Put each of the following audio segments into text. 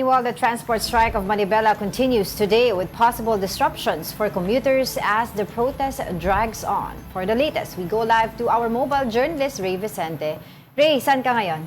Meanwhile, the transport strike of Manibela continues today with possible disruptions for commuters as the protest drags on. For the latest, we go live to our mobile journalist, Ray Vicente. Ray, saan ka ngayon?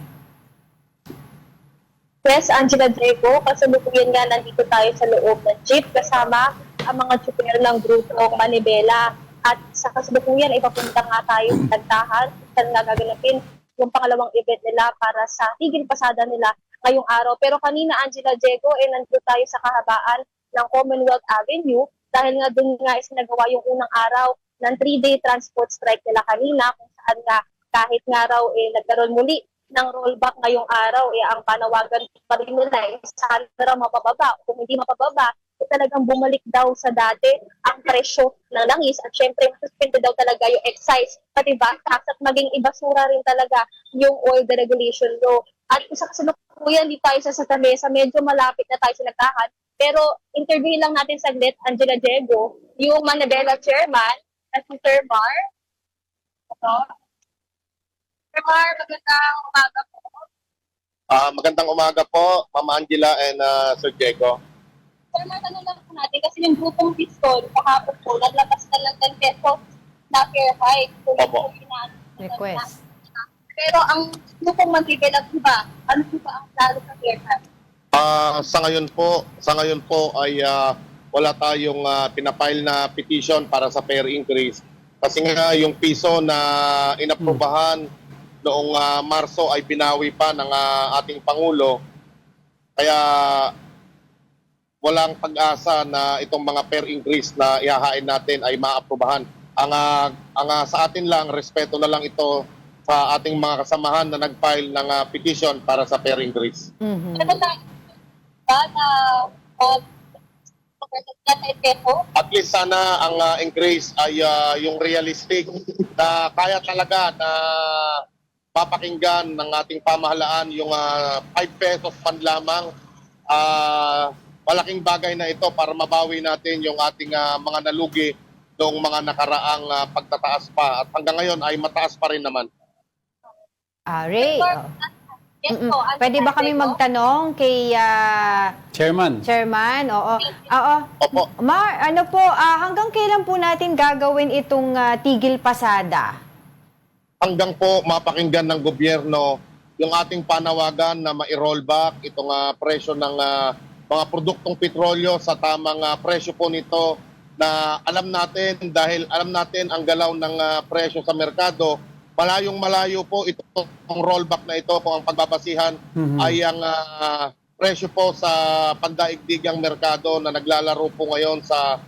Yes, Angela Diego, kasalukuyan nga nandito tayo sa loob ng jeep kasama ang mga tsuper ng grupong Manibela. At sa kasalukuyan, ipapunta nga tayo sa Tagtahan, saan nga gaganapin yung pangalawang event nila para sa tigil pasada nila ngayong araw. Pero kanina, Angela Diego, nandito tayo sa kahabaan ng Commonwealth Avenue dahil nga doon nga isinagawa yung unang araw ng 3-day transport strike nila kanina kung saan nga kahit nga raw nagkaroon muli ng rollback ngayong araw, ang panawagan pa rin nila sana raw mapababa. Kung hindi mapababa, talagang bumalik daw sa dati ang presyo ng langis at syempre masuspende daw talaga yung excise pati VAT tax at maging ibasura rin talaga yung oil deregulation law. At isa kasalukuyan di tayo sa mesa, medyo malapit na tayo sa Nagtahan. Pero interview lang natin saglit, Angela Diego, yung Manibela chairman at si Sir Mar. Sir Mar, magandang umaga po. Magandang umaga po, Ma'am Angela and Sir Diego. Sir Mar, tanong lang po natin kasi yung grupong Pistol, kahapon po, naglabas na lang ng peso na fair hike. So, Opo. Request. Pero ang grupong Manibela po ba, ano po ba ang plano sa fair hike? Sa ngayon po ay wala tayong pinapile na petition para sa fare increase. Kasi nga yung piso na inaprubahan noong Marso ay binawi pa ng ating Pangulo. Kaya walang pag-asa na itong mga fare increase na ihahain natin ay maaprubahan. Ang sa atin lang, respeto na lang ito sa ating mga kasamahan na nag-file ng petition para sa fare increase. Mhm. Ano tayo ba na At least sana ang increase ay yung realistic na kaya talaga na papakinggan ng ating pamahalaan yung 5 pesos man lamang. Malaking bagay na ito para mabawi natin yung ating mga nalugi noong mga nakaraang pagtataas pa. At hanggang ngayon ay mataas pa rin naman. Ray, Yes po, Angela pwede ba kami Diego? magtanong kay Chairman. Chairman? Oo. Opo. Mar, ano po, hanggang kailan po natin gagawin itong tigil pasada? Hanggang po mapakinggan ng gobyerno yung ating panawagan na ma-rollback itong presyo ng mga produktong petrolyo sa tamang presyo po nito na alam natin dahil alam natin ang galaw ng presyo sa merkado. Malayong-malayo po itong rollback na ito kung ang pagbabasihan ay ang presyo po sa pandaigdigang merkado na naglalaro po ngayon sa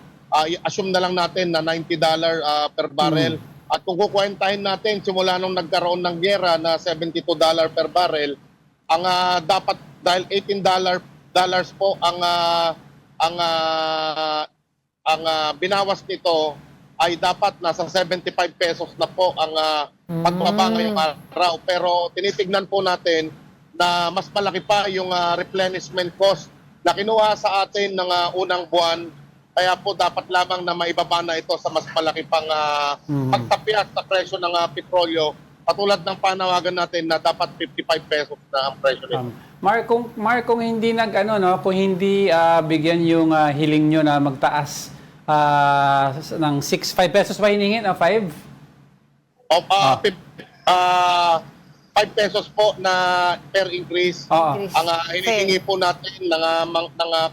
assume na lang natin na $90 per barrel. At kung kukwentahin natin simula nung nagkaroon ng giyera na $72 per barrel, ang dapat dahil $18 po ang binawas nito ay dapat nasa 75 pesos na po ang pagbaba ngayong araw. Pero tinitignan po natin na mas malaki pa yung replenishment cost na kinuha sa atin ng unang buwan. Kaya po dapat lamang na maibaba na ito sa mas malaki pang pagtapyas sa presyo ng petrolyo. Katulad ng panawagan natin na dapat 55 pesos na ang presyo nito. Kung hindi kung hindi bigyan yung hiling nyo na magtaas ng 5 pesos pa hiningin, 5? 5 pesos po na per increase. Ang hinihingi po natin ng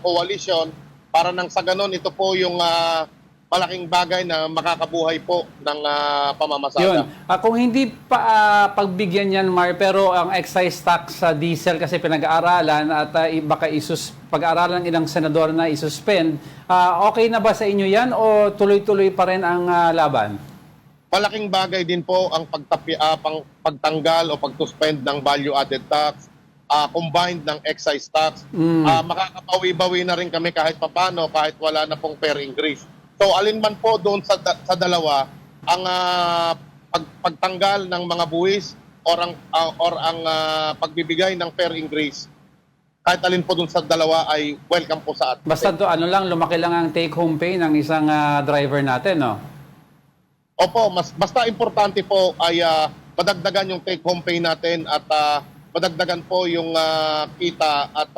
coalition para nang sa ganon ito po yung malaking bagay na makakabuhay po ng pamamasada. Yun. Kung hindi pagbigyan yan, Mar, pero ang excise tax sa diesel kasi pinag-aaralan at baka pag-aaralan ng ilang senador na isuspend, okay na ba sa inyo yan o tuloy-tuloy pa rin ang laban? Malaking bagay din po ang pagtanggal o pag-suspend ng value-added tax, combined ng excise tax. Makakabawi-bawi na rin kami kahit papano, kahit wala na pong fare increase. So alin man po doon sa dalawa, ang pagtanggal ng mga buwis or ang pagbibigay ng fare increase, kahit alin po doon sa dalawa ay welcome po sa atin. Basta lumaki lang ang take-home pay ng isang driver natin, no? Opo, basta importante po ay madagdagan yung take-home pay natin at madagdagan po yung kita at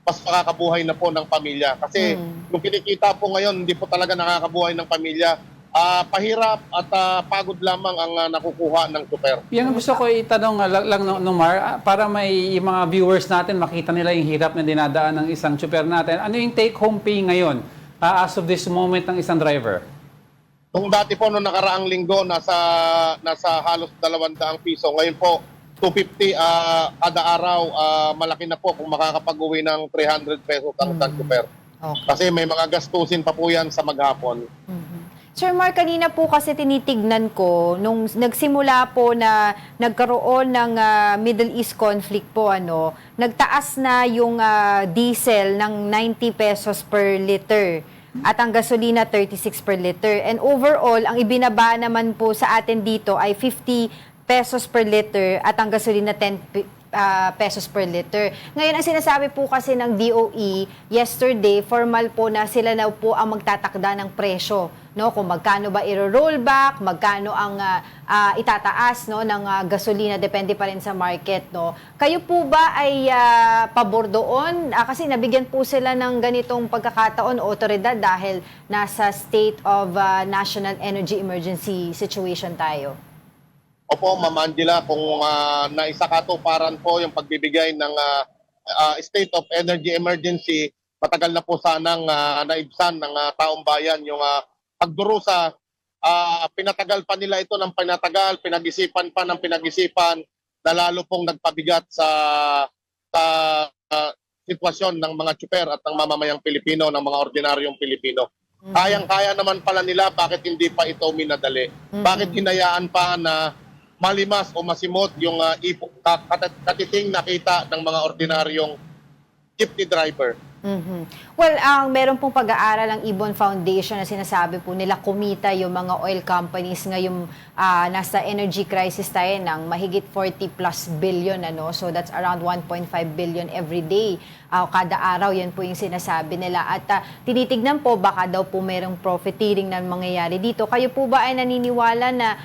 mas makakabuhay na po ng pamilya. Kasi yung kinikita po ngayon, hindi po talaga nakakabuhay ng pamilya. Pahirap at pagod lamang ang nakukuha ng super. Yan ang gusto ko itanong lang no, Mar, para may yung mga viewers natin makita nila yung hirap na dinadaan ng isang super natin. Ano yung take-home pay ngayon as of this moment ng isang driver? Kung dati po noong nakaraang linggo, nasa halos 200 piso. Ngayon po, 250 kada araw. Malaki na po kung makakapag-uwi ng 300 pesos ang isang super. Okay. Kasi may mga gastusin pa po yan sa maghapon. Sir Mark, kanina po kasi tinitignan ko, nung nagsimula po na nagkaroon ng Middle East conflict po, nagtaas na yung diesel ng 90 pesos per liter at ang gasolina 36 per liter. And overall, ang ibinaba naman po sa atin dito ay 50 pesos per liter at ang gasolina 10 pesos per liter. Ngayon, ang sinasabi po kasi ng DOE, yesterday, formal po na sila na po ang magtatakda ng presyo. No? Kung magkano ba i-rollback, magkano ang itataas ng gasolina, depende pa rin sa market. No? Kayo po ba ay pabor doon? Kasi nabigyan po sila ng ganitong pagkakataon, otoridad, dahil nasa state of national energy emergency situation tayo. Opo, Ma'am Angela, kung naisakatuparan po yung pagbibigay ng state of energy emergency, matagal na po sanang naibsan ng taong bayan yung pagdurusa. Pinatagal pa nila ito ng pinatagal, pinag-isipan pa ng pinag-isipan, na lalo pong nagpabigat sa sitwasyon ng mga tsuper at ng mamamayang Pilipino, ng mga ordinaryong Pilipino. Kayang-kaya naman pala nila, bakit hindi pa ito minadali? Bakit hinayaan pa na malimas o masimot yung katiting nakita ng mga ordinaryong jeepney driver? Well, meron pong pag-aaral ang Ibon Foundation na sinasabi po nila kumita yung mga oil companies ngayong nasa energy crisis tayo ng mahigit 40 plus billion. So that's around 1.5 billion every day. Kada araw, yan po yung sinasabi nila. At tinitignan po, baka daw po merong profiteering na mangyayari dito. Kayo po ba ay naniniwala na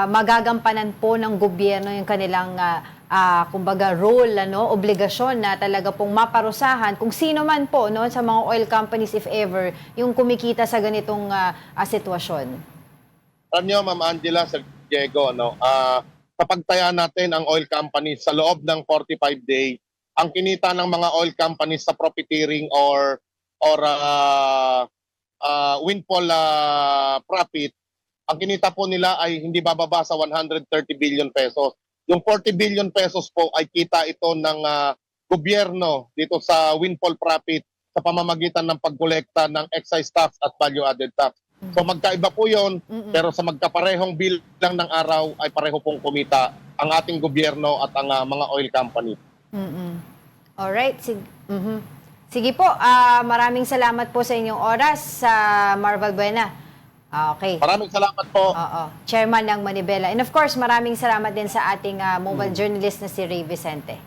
magagampanan po ng gobyerno yung kanilang kumbaga role, obligasyon na talaga pong maparusahan kung sino man po sa mga oil companies, if ever, yung kumikita sa ganitong sitwasyon? Alam niyo, Ma'am Angela, Sir Diego, kapag taya natin ang oil companies sa loob ng 45 day, ang kinita ng mga oil companies sa profiteering or windfall profit, ang kinita po nila ay hindi bababa sa 130 billion pesos. Yung 40 billion pesos po ay kita ito ng gobyerno dito sa windfall profit sa pamamagitan ng pagkolekta ng excise tax at value-added tax. So magkaiba po yun, pero sa magkaparehong bilang ng araw ay pareho pong kumita ang ating gobyerno at ang mga oil company. Alright. Sige po, maraming salamat po sa inyong oras, sa Marvel Buena. Okay. Maraming salamat po. Oo. Chairman ng Manibela. And of course, maraming salamat din sa ating mobile journalist na si Ray Vicente.